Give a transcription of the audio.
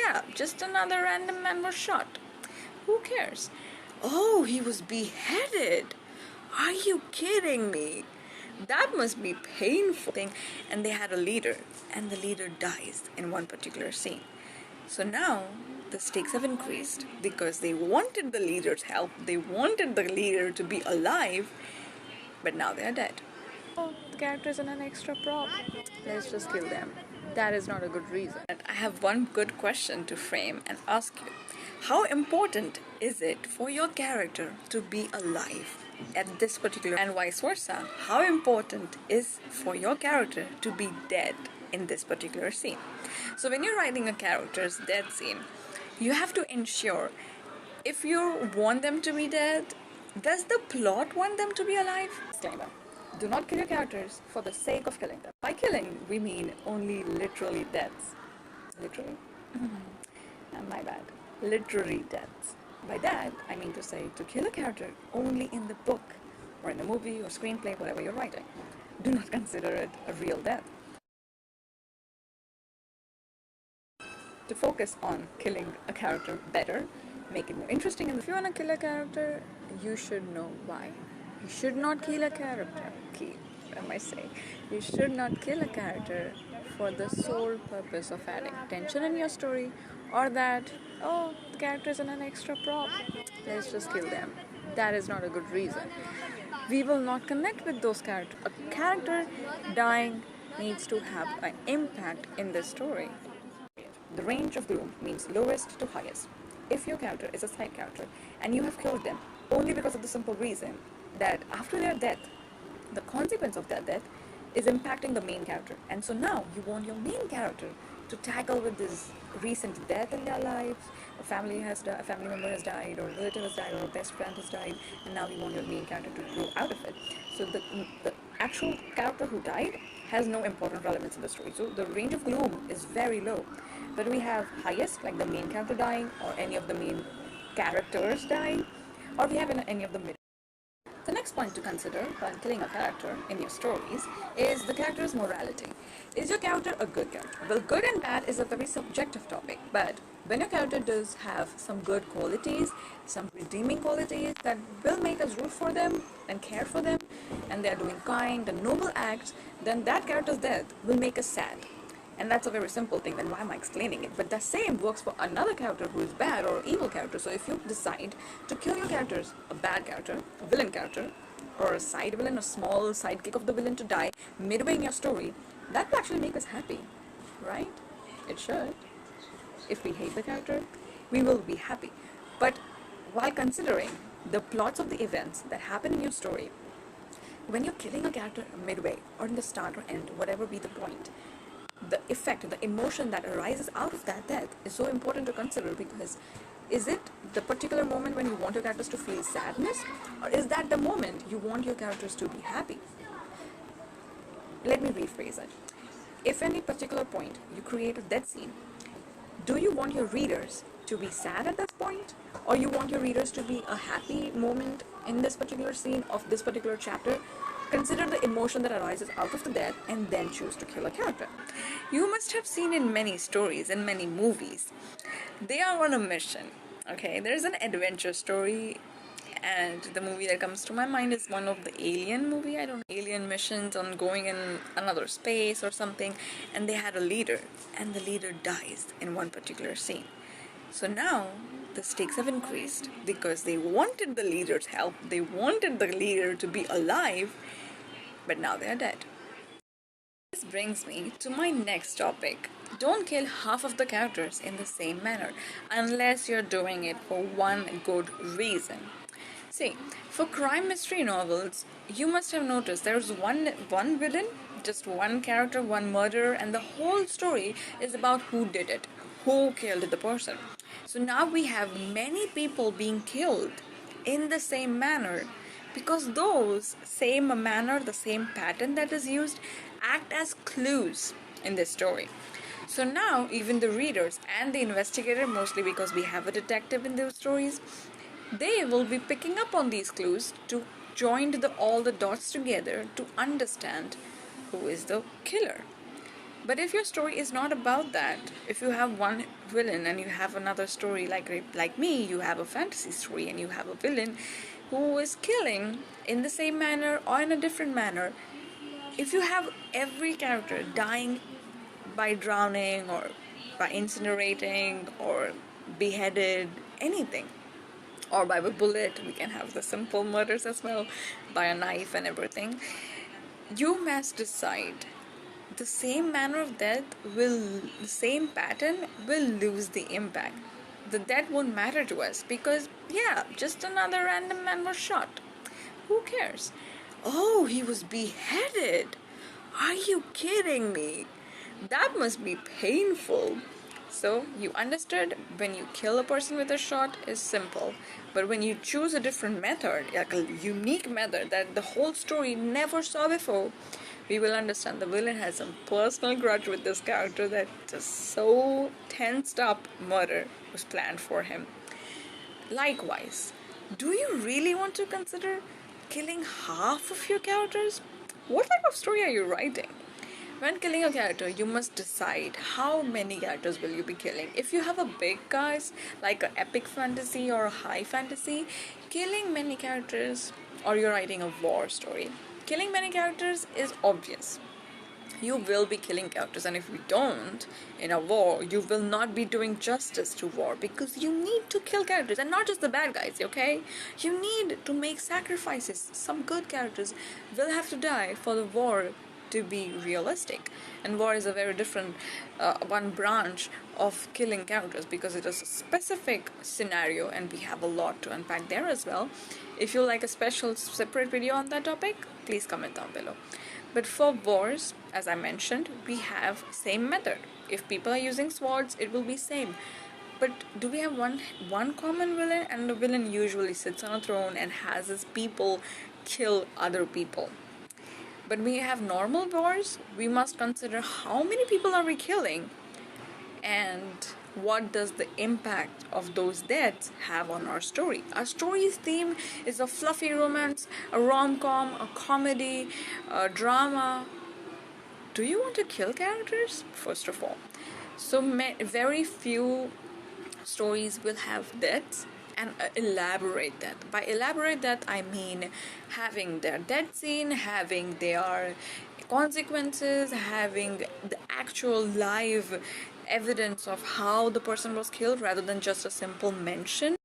yeah, just another random man was shot. Who cares? Oh, he was beheaded. Are you kidding me? That must be painful thing. And they had a leader, and the leader dies in one particular scene. So now the stakes have increased because they wanted the leader's help. They wanted the leader to be alive, but now they are dead. Oh, the character is an extra prop. Let's just kill them. That is not a good reason. And I have one good question to frame and ask you. How important is it for your character to be alive at this particular, and vice versa? How important is for your character to be dead in this particular scene? So when you're writing a character's death scene, you have to ensure, if you want them to be dead, does the plot want them to be alive? Disclaimer. Do not kill your characters for the sake of killing them. By killing, we mean only literally deaths. Literally? My bad. Literary deaths. By that, I mean to say to kill a character only in the book or in the movie or screenplay, whatever you're writing. Do not consider it a real death. To focus on killing a character better, make it more interesting. And if you want to kill a character, you should know why. You should not kill a character. You should not kill a character for the sole purpose of adding tension in your story, or that, oh, the character is an extra prop. Let's just kill them. That is not a good reason. We will not connect with those characters. A character dying needs to have an impact in the story. The range of gloom means lowest to highest. If your character is a side character and you have killed them only because of the simple reason that after their death, the consequence of their death is impacting the main character, and so now you want your main character to tackle with this recent death in their lives. A family member has died, or a relative has died, or a best friend has died, and now you want your main character to grow out of it. So the actual character who died has no important relevance in the story. So the range of gloom is very low. But we have highest, like the main character dying, or any of the main characters dying, or we have any of the middle. The next point to consider when killing a character in your stories is the character's morality. Is your character a good character? Well, good and bad is a very subjective topic, but when your character does have some good qualities, some redeeming qualities that will make us root for them and care for them, and they are doing kind and noble acts, then that character's death will make us sad. And that's a very simple thing, then why am I explaining it? But the same works for another character who is bad or evil character. So if you decide to kill your characters, a bad character, a villain character, or a side villain, a small sidekick of the villain to die midway in your story, that will actually make us happy, right? It should. If we hate the character, we will be happy. But while considering the plots of the events that happen in your story, when you're killing a character midway or in the start or end, whatever be the point, the effect, the emotion that arises out of that death is so important to consider, because is it the particular moment when you want your characters to feel sadness, or is that the moment you want your characters to be happy? Let me rephrase it. If any particular point you create a death scene, do you want your readers to be sad at that point, or you want your readers to be a happy moment in this particular scene of this particular chapter? Consider the emotion that arises out of the death and then choose to kill a character. You must have seen in many stories and many movies, they are on a mission. Okay, there's an adventure story, and the movie that comes to my mind is one of the Alien movie. I don't know, alien missions on going in another space or something, and they had a leader, and the leader dies in one particular scene. So now the stakes have increased because they wanted the leader's help, they wanted the leader to be alive, but now they are dead. This brings me to my next topic. Don't kill half of the characters in the same manner unless you're doing it for one good reason. See, for crime mystery novels, you must have noticed there's one villain, just one character, one murderer, and the whole story is about who did it, who killed the person. So now we have many people being killed in the same manner, because those same manner, the same pattern that is used, act as clues in this story. So now even the readers and the investigator, mostly because we have a detective in those stories, they will be picking up on these clues to join all the dots together to understand who is the killer. But if your story is not about that, if you have one villain and you have another story, like me, you have a fantasy story and you have a villain who is killing in the same manner or in a different manner, if you have every character dying by drowning or by incinerating or beheaded, anything, or by a bullet, we can have the simple murders as well, by a knife and everything, you must decide the same manner of death the same pattern will lose the impact. The death won't matter to us because, yeah, just another random man was shot. Who cares? Oh, he was beheaded. Are you kidding me? That must be painful. So, you understood when you kill a person with a shot is simple. But when you choose a different method, like a unique method that the whole story never saw before, we will understand the villain has some personal grudge with this character that just so tensed up murder was planned for him. Likewise, do you really want to consider killing half of your characters? What type of story are you writing? When killing a character, you must decide how many characters will you be killing. If you have a big cast, like an epic fantasy or a high fantasy, killing many characters, or you're writing a war story, killing many characters is obvious. You will be killing characters, and if you don't in a war, you will not be doing justice to war because you need to kill characters, and not just the bad guys, okay? You need to make sacrifices. Some good characters will have to die for the war to be realistic, and war is a very different one branch of killing characters because it is a specific scenario, and we have a lot to unpack there as well. If you like a special separate video on that topic, please comment down below. But for wars, as I mentioned, we have same method. If people are using swords, it will be same. But do we have one common villain? And the villain usually sits on a throne and has his people kill other people. But when we have normal wars, we must consider how many people are we killing and what does the impact of those deaths have on our story. Our story's theme is a fluffy romance, a rom-com, a comedy, a drama. Do you want to kill characters? First of all. So very few stories will have deaths and elaborate that. By elaborate that, I mean having their death scene, having their consequences, having the actual live evidence of how the person was killed rather than just a simple mention.